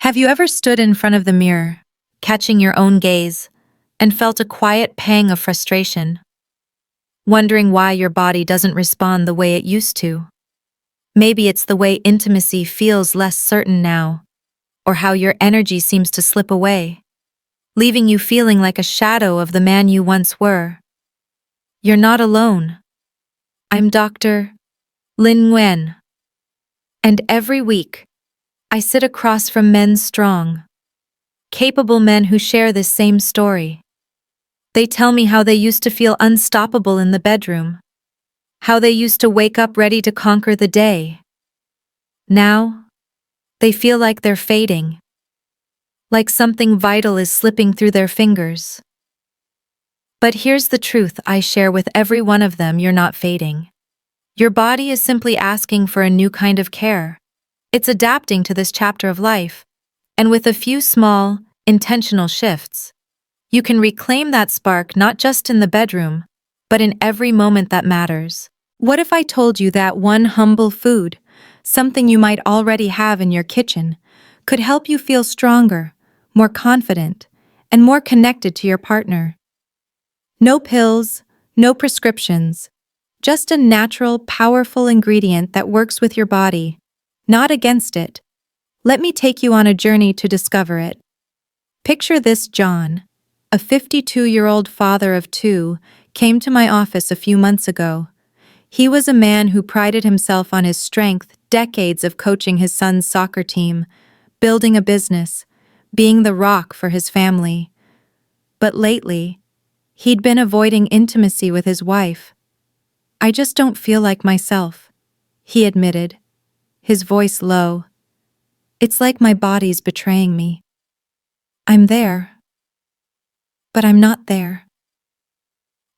Have you ever stood in front of the mirror, catching your own gaze, and felt a quiet pang of frustration, wondering why your body doesn't respond the way it used to? Maybe it's the way intimacy feels less certain now, or how your energy seems to slip away, leaving you feeling like a shadow of the man you once were. You're not alone. I'm Dr. Lin Nguyen, and every week, I sit across from men strong, capable men who share this same story. They tell me how they used to feel unstoppable in the bedroom, how they used to wake up ready to conquer the day. Now, they feel like they're fading, like something vital is slipping through their fingers. But here's the truth I share with every one of them: you're not fading. Your body is simply asking for a new kind of care. It's adapting to this chapter of life, and with a few small, intentional shifts, you can reclaim that spark not just in the bedroom, but in every moment that matters. What if I told you that one humble food, something you might already have in your kitchen, could help you feel stronger, more confident, and more connected to your partner? No pills, no prescriptions, just a natural, powerful ingredient that works with your body, not against it. Let me take you on a journey to discover it. Picture this: John, a 52-year-old father of two, came to my office a few months ago. He was a man who prided himself on his strength, decades of coaching his son's soccer team, building a business, being the rock for his family. But lately, he'd been avoiding intimacy with his wife. "I just don't feel like myself," he admitted, his voice low. "It's like my body's betraying me. I'm there, but I'm not there."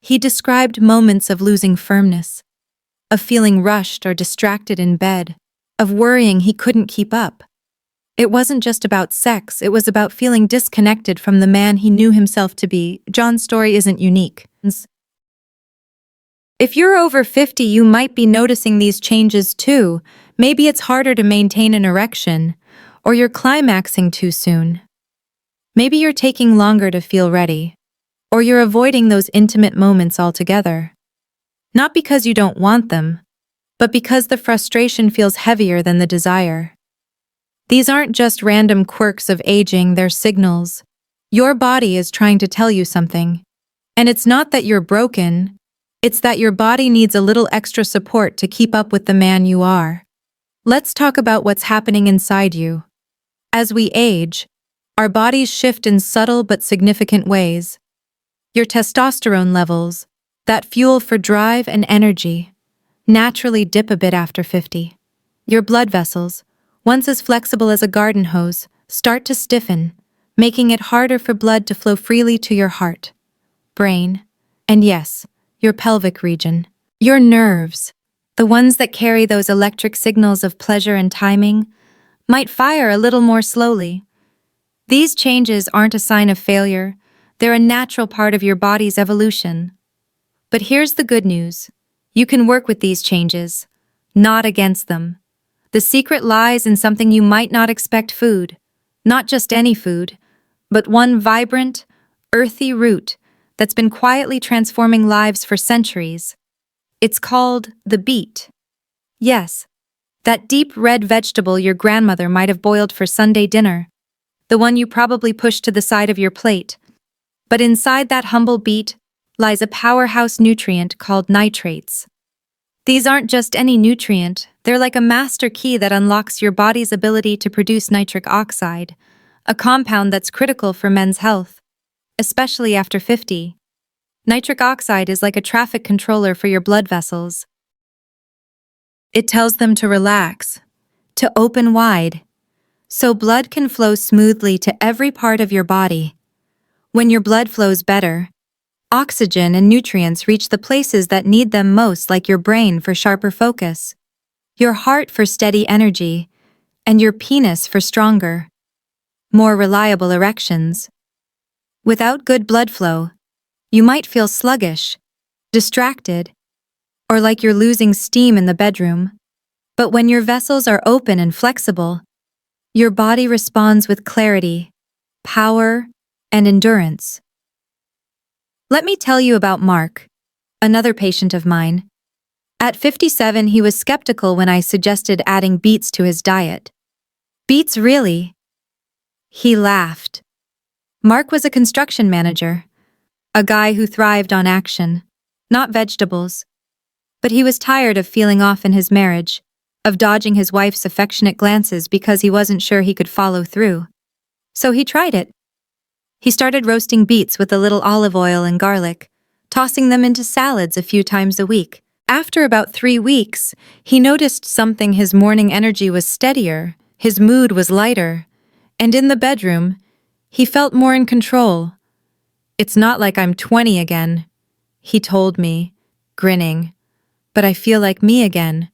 He described moments of losing firmness, of feeling rushed or distracted in bed, of worrying he couldn't keep up. It wasn't just about sex, it was about feeling disconnected from the man he knew himself to be. John's story isn't unique. If you're over 50, you might be noticing these changes too. Maybe it's harder to maintain an erection, or you're climaxing too soon. Maybe you're taking longer to feel ready, or you're avoiding those intimate moments altogether. Not because you don't want them, but because the frustration feels heavier than the desire. These aren't just random quirks of aging, they're signals. Your body is trying to tell you something. And it's not that you're broken, it's that your body needs a little extra support to keep up with the man you are. Let's talk about what's happening inside you. As we age, our bodies shift in subtle but significant ways. Your testosterone levels, that fuel for drive and energy, naturally dip a bit after 50. Your blood vessels, once as flexible as a garden hose, start to stiffen, making it harder for blood to flow freely to your heart, brain, and yes, your pelvic region. Your nerves, the ones that carry those electric signals of pleasure and timing, might fire a little more slowly. These changes aren't a sign of failure, they're a natural part of your body's evolution. But here's the good news: you can work with these changes, not against them. The secret lies in something you might not expect: food. Not just any food, but one vibrant, earthy root that's been quietly transforming lives for centuries. It's called the beet. Yes, that deep red vegetable your grandmother might have boiled for Sunday dinner, the one you probably pushed to the side of your plate. But inside that humble beet lies a powerhouse nutrient called nitrates. These aren't just any nutrient, they're like a master key that unlocks your body's ability to produce nitric oxide, a compound that's critical for men's health, especially after 50. Nitric oxide is like a traffic controller for your blood vessels. It tells them to relax, to open wide, so blood can flow smoothly to every part of your body. When your blood flows better, oxygen and nutrients reach the places that need them most, like your brain for sharper focus, your heart for steady energy, and your penis for stronger, more reliable erections. Without good blood flow, you might feel sluggish, distracted, or like you're losing steam in the bedroom. But when your vessels are open and flexible, Your body responds with clarity, power, and endurance. Let me tell you about Mark, another patient of mine. At 57, he was skeptical when I suggested adding beets to his diet. Beets, really? He laughed. Mark was a construction manager, a guy who thrived on action, not vegetables. But he was tired of feeling off in his marriage, of dodging his wife's affectionate glances because he wasn't sure he could follow through. So he tried it. He started roasting beets with a little olive oil and garlic, tossing them into salads a few times a week. After about 3 weeks, he noticed something. His morning energy was steadier, his mood was lighter, and in the bedroom, he felt more in control. "It's not like I'm 20 again," he told me, grinning, "but I feel like me again."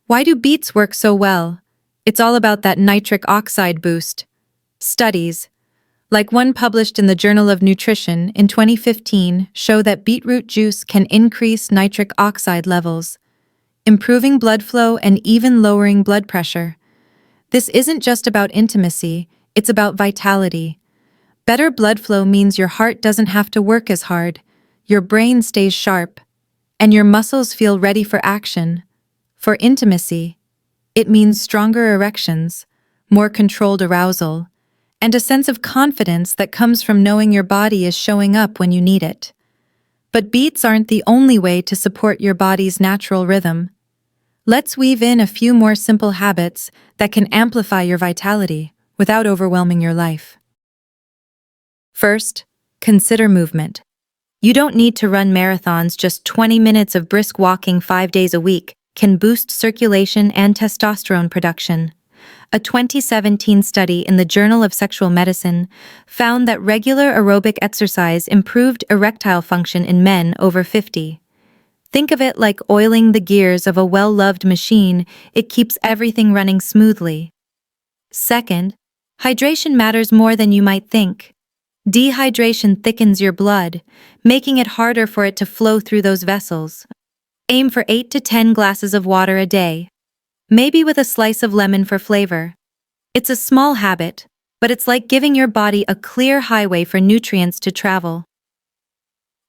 Why do beets work so well? It's all about that nitric oxide boost. Studies, like one published in the Journal of Nutrition in 2015, show that beetroot juice can increase nitric oxide levels, improving blood flow and even lowering blood pressure. This isn't just about intimacy, it's about vitality. Better blood flow means your heart doesn't have to work as hard, your brain stays sharp, and your muscles feel ready for action. For intimacy, it means stronger erections, more controlled arousal, and a sense of confidence that comes from knowing your body is showing up when you need it. But beets aren't the only way to support your body's natural rhythm. Let's weave in a few more simple habits that can amplify your vitality without overwhelming your life. First, consider movement. You don't need to run marathons, just 20 minutes of brisk walking 5 days a week can boost circulation and testosterone production. A 2017 study in the Journal of Sexual Medicine found that regular aerobic exercise improved erectile function in men over 50. Think of it like oiling the gears of a well-loved machine. It keeps everything running smoothly. Second, hydration matters more than you might think. Dehydration thickens your blood, making it harder for it to flow through those vessels. Aim for 8 to 10 glasses of water a day, maybe with a slice of lemon for flavor. It's a small habit, but it's like giving your body a clear highway for nutrients to travel.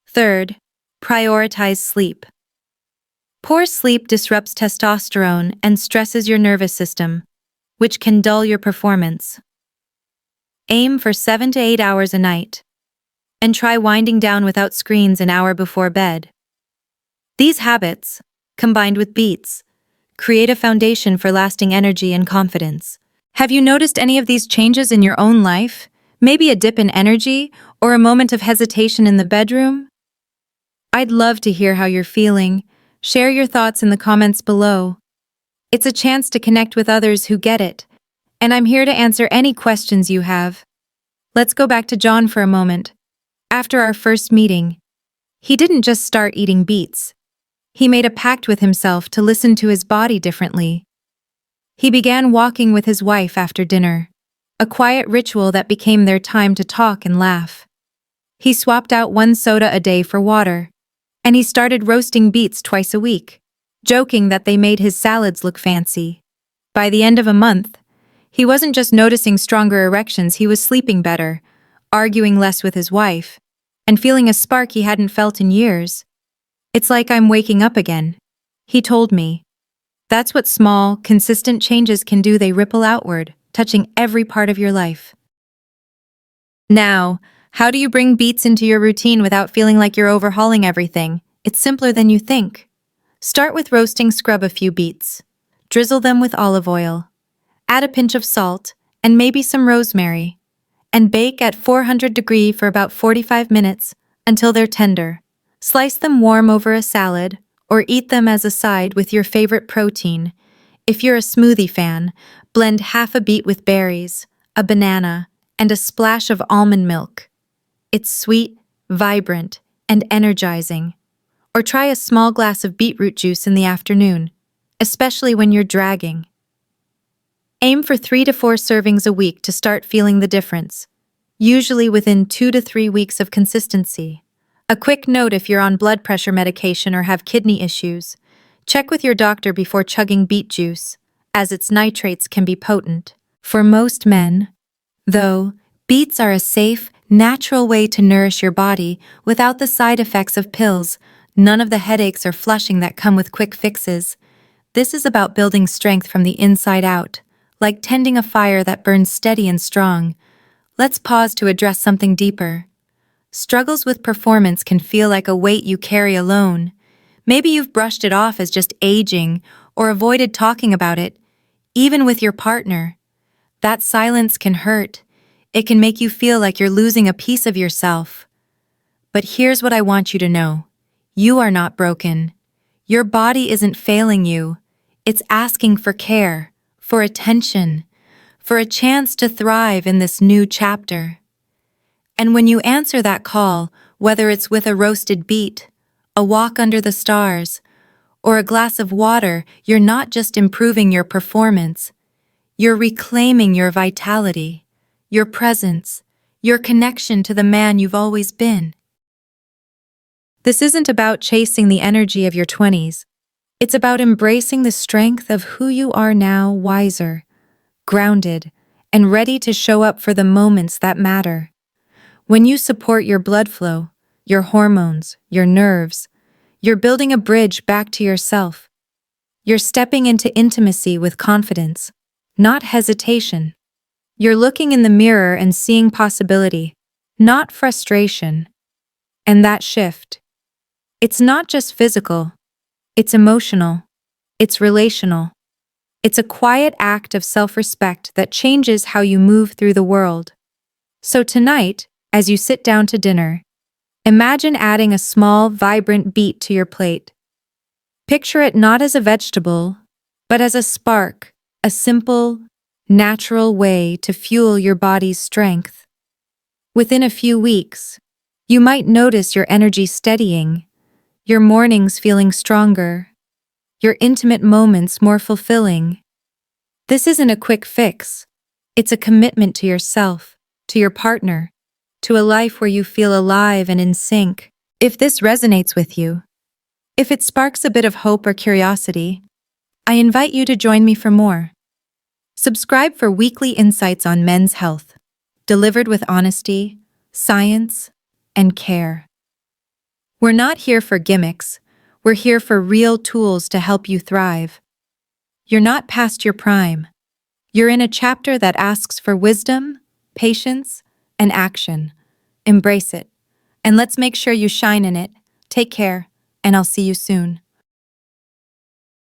Third, prioritize sleep. Poor sleep disrupts testosterone and stresses your nervous system, which can dull your performance. Aim for 7 to 8 hours a night, and try winding down without screens an hour before bed. These habits, combined with beets, create a foundation for lasting energy and confidence. Have you noticed any of these changes in your own life? Maybe a dip in energy or a moment of hesitation in the bedroom? I'd love to hear how you're feeling. Share your thoughts in the comments below. It's a chance to connect with others who get it, and I'm here to answer any questions you have. Let's go back to John for a moment. After our first meeting, he didn't just start eating beets. He made a pact with himself to listen to his body differently. He began walking with his wife after dinner, a quiet ritual that became their time to talk and laugh. He swapped out 1 soda a day for water, and he started roasting beets twice a week, joking that they made his salads look fancy. By the end of a month, he wasn't just noticing stronger erections, he was sleeping better, arguing less with his wife, and feeling a spark he hadn't felt in years. "It's like I'm waking up again," he told me. That's what small, consistent changes can do. They ripple outward, touching every part of your life. Now, how do you bring beets into your routine without feeling like you're overhauling everything? It's simpler than you think. Start with roasting. Scrub a few beets. Drizzle them with olive oil. Add a pinch of salt, and maybe some rosemary. And bake at 400 degrees for about 45 minutes until they're tender. Slice them warm over a salad, or eat them as a side with your favorite protein. If you're a smoothie fan, blend half a beet with berries, a banana, and a splash of almond milk. It's sweet, vibrant, and energizing. Or try a small glass of beetroot juice in the afternoon, especially when you're dragging. Aim for 3 to 4 servings a week to start feeling the difference, usually within 2 to 3 weeks of consistency. A quick note: if you're on blood pressure medication or have kidney issues, check with your doctor before chugging beet juice, as its nitrates can be potent. For most men, though, beets are a safe, natural way to nourish your body without the side effects of pills, none of the headaches or flushing that come with quick fixes. This is about building strength from the inside out, like tending a fire that burns steady and strong. Let's pause to address something deeper. Struggles with performance can feel like a weight you carry alone. Maybe you've brushed it off as just aging or avoided talking about it, even with your partner. That silence can hurt. It can make you feel like you're losing a piece of yourself. But here's what I want you to know. You are not broken. Your body isn't failing you. It's asking for care, for attention, for a chance to thrive in this new chapter. And when you answer that call, whether it's with a roasted beet, a walk under the stars, or a glass of water, you're not just improving your performance. You're reclaiming your vitality, your presence, your connection to the man you've always been. This isn't about chasing the energy of your 20s. It's about embracing the strength of who you are now, wiser, grounded, and ready to show up for the moments that matter. When you support your blood flow, your hormones, your nerves, you're building a bridge back to yourself. You're stepping into intimacy with confidence, not hesitation. You're looking in the mirror and seeing possibility, not frustration. And that shift, it's not just physical, it's emotional, it's relational. It's a quiet act of self-respect that changes how you move through the world. So tonight, as you sit down to dinner, imagine adding a small, vibrant beet to your plate. Picture it not as a vegetable, but as a spark, a simple, natural way to fuel your body's strength. Within a few weeks, you might notice your energy steadying, your mornings feeling stronger, your intimate moments more fulfilling. This isn't a quick fix. It's a commitment to yourself, to your partner, to a life where you feel alive and in sync. If this resonates with you, if it sparks a bit of hope or curiosity, I invite you to join me for more. Subscribe for weekly insights on men's health, delivered with honesty, science, and care. We're not here for gimmicks. We're here for real tools to help you thrive. You're not past your prime. You're in a chapter that asks for wisdom, patience, and action. Embrace it. And let's make sure you shine in it. Take care, and I'll see you soon.